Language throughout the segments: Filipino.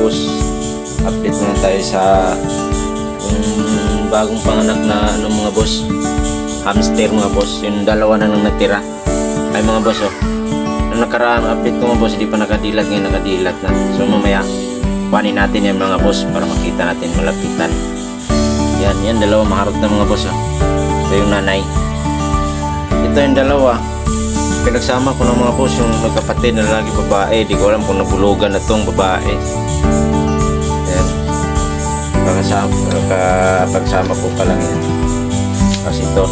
boss, update muna tayo sa bagong panganak na mga boss, hamster mga boss. Yung dalawa na nang natira ay mga boss nung nakaraang update ko mga boss, hindi pa nakadilat, ngayon nakadilat na. So mamaya kuhanin natin yan mga boss para makita natin, malapitan. Yan dalawa maharot na mga boss. Ito yung nanay, ito yung dalawa. Pinagsama ko ng mga boss yung magkapatid na lalaki babae. Di ko alam kung nabulugan na tong babae. Yan. Pagsama ko pa lang yan. Kasi ito.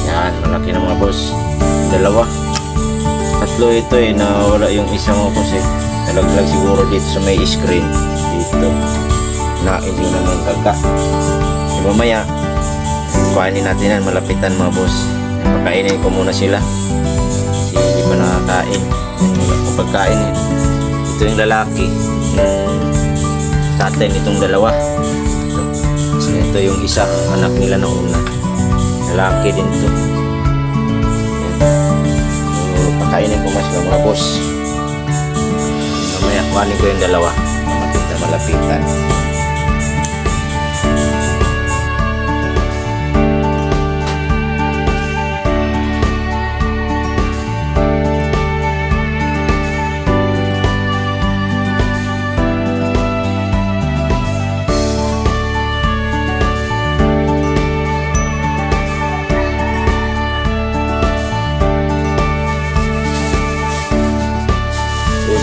Yan. Malaki na mga boss. Dalawa. Tatlo ito nawala yung isang mga boss Nalaglag siguro dito sa may screen. Dito. Hindi na nang taga. Mamaya kuhanin natin yan. Malapitan mga boss. Pakainin ko muna sila. Hindi pa nakakain. Kung pagkain ito yung lalaki, tatay nitong dalawa. Ito yung isa, anak nila na una, lalaki din ito. So, pakainin ko mas mga boss. Mamaya kuhanin ko yung dalawa na malapitan.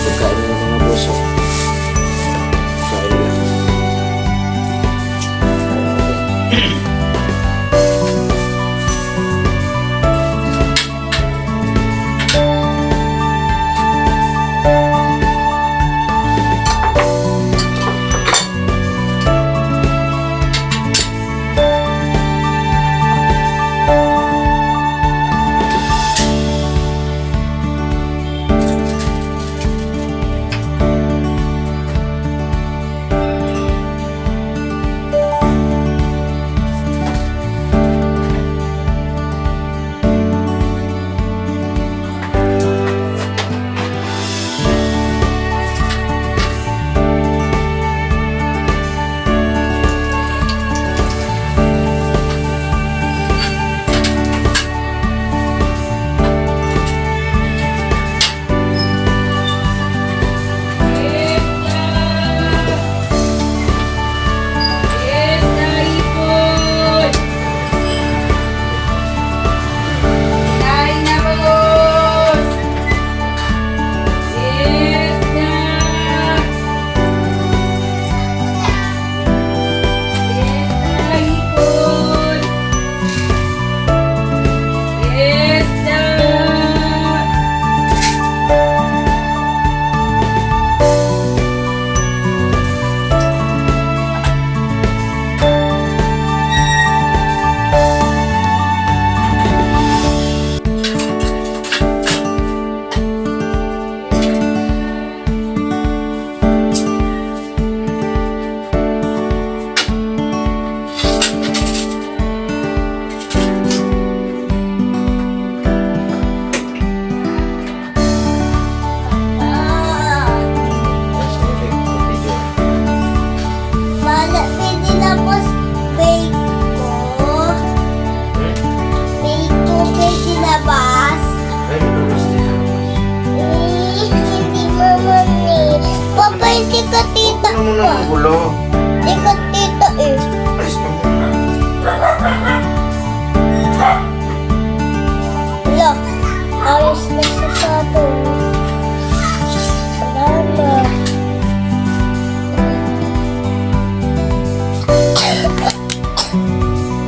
Pagkain ng mga boss kain lang. Tita mo na magulo. Ikot tita Alis ka muna. Wala. Ayos na sa sato. Salamat.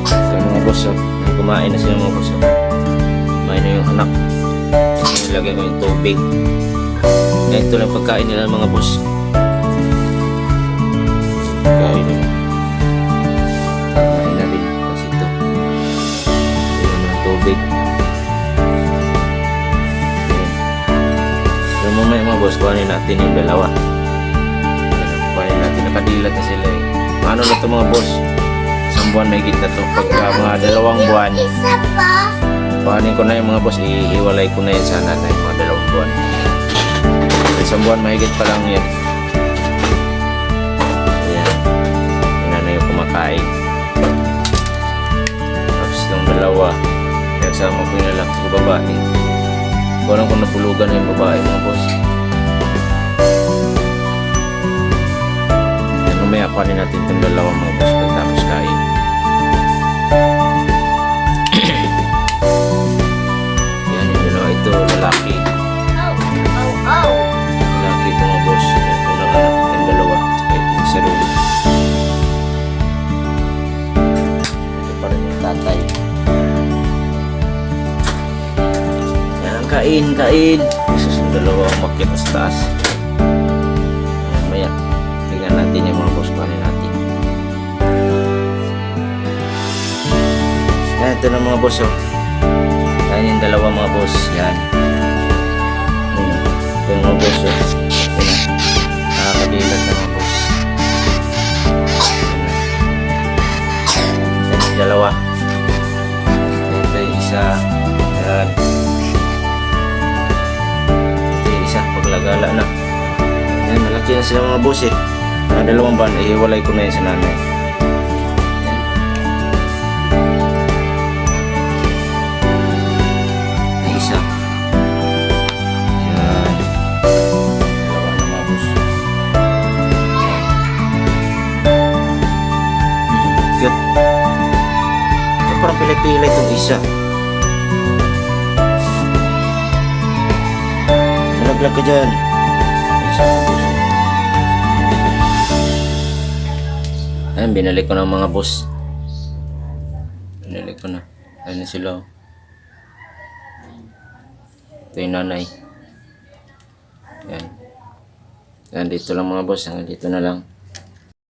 Ito mga boss kumain na sila mga boss kumain na yung anak. Nilagay ko yung tubig. Ito lang pagkain nila mga boss. Kain na. Kain na rin. Kasi ito. Ito yung tubig. So mamaya mga boss, kuhanin natin yung dalawa. Kuhanin natin. Nakadilat na sila Paano na ito mga boss? Isang buwan may na to. Pagka mga 2 buwan, Isa pa. kuhanin ko na yung mga boss. Iiwalay ko na yan sana na yung mga 2 buwan. Isang buwan mahigit pa lang yan. pinagsama ko yung lalaki ko babae. Kung kung nabulugan na yung babae mga boss. Yan, mamaya kuhanin natin itong dalawa mga boss pagtapos kain. Yan yung dalawa ito, lalaki. Ow! Ow! Ow! Lalaki ito mga boss. Yan, unang anak yung dalawa. Saka ito yung isa rin. Ito pa rin yung tatay. Yan, kain. Isus yung dalawa umakyat sa taas. Mamaya, tignan natin yung mga boss kuhanin natin. Yan, ito na mga boss oh. Yan yung dalawa mga boss. Yan. Ito yung mga boss oh. Ito na. Nakakadilag na mga boss. Yan yung dalawa. Ito yung isa. Yan. Ito yung isa. Paglagala na. Yan, malaki na sila mga boss eh. Mga dalawang ban, ihiwalay ko na yun sa nanay. Yan. Isa. Yan. Dalawa na mga boss. Cute. Ito parang pilay-pilay itong isa. Malaglag ka dyan. Isa mga boss. Ayan, binalik ko ng mga boss. Binalik ko na. Ayan na sila. Ito yung nanay. Ayan. Ayan, dito lang mga boss. Hanggang dito na lang.